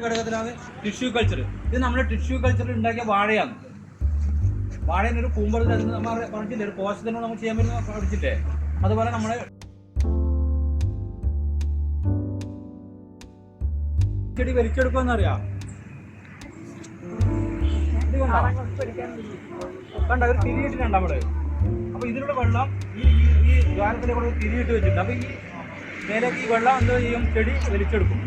ഘടകത്തിലാണ് tissue culture. ഇത് നമ്മുടെ tissue കൾച്ചറിൽ ഉണ്ടാക്കിയ വാഴയാണ്. വാഴേൻ്റെ ഒരു കൂമ്പ് നമ്മൾ പറഞ്ഞില്ലേ, ഒരു കോശത്തിനോട് നമുക്ക് ചെയ്യാൻ പറ്റുന്ന പഠിച്ചില്ലേ. അതുപോലെ നമ്മൾ ചെടി വലിച്ചെടുക്കുമെന്നറിയാം. കണ്ട ഒരു തിരിയിട്ടിട്ടുണ്ട് നമ്മള്. അപ്പൊ ഇതിലുള്ള വെള്ളം ഈ ദ്വാരത്തിലെ കൂടെ തിരിയിട്ട് വെച്ചിട്ടുണ്ട്. അപ്പൊ ഈ മേലേക്ക് ഈ വെള്ളം എന്താ ചെയ്യും, ചെടി വലിച്ചെടുക്കും.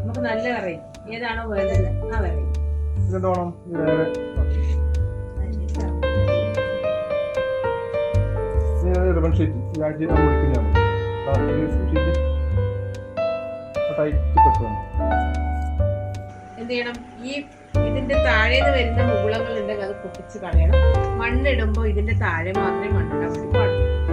നമുക്ക് നല്ല കറി ഏതാണോ വേണ്ടത് ആ കറി റിബൺ ഷീറ്റ് ഈ ആഴ്ച എന്ത് ചെയ്യണം, ഈ ഇതിന്റെ താഴേന്ന് വരുന്ന മുകുളങ്ങൾ ഉണ്ടെങ്കിൽ അത് പൊട്ടിച്ച് കളയണം. മണ്ണിടുമ്പോൾ ഇതിന്റെ താഴെ മാത്രമേ മണ്ണിടാൻ വേണ്ടി പാടുള്ളൂ.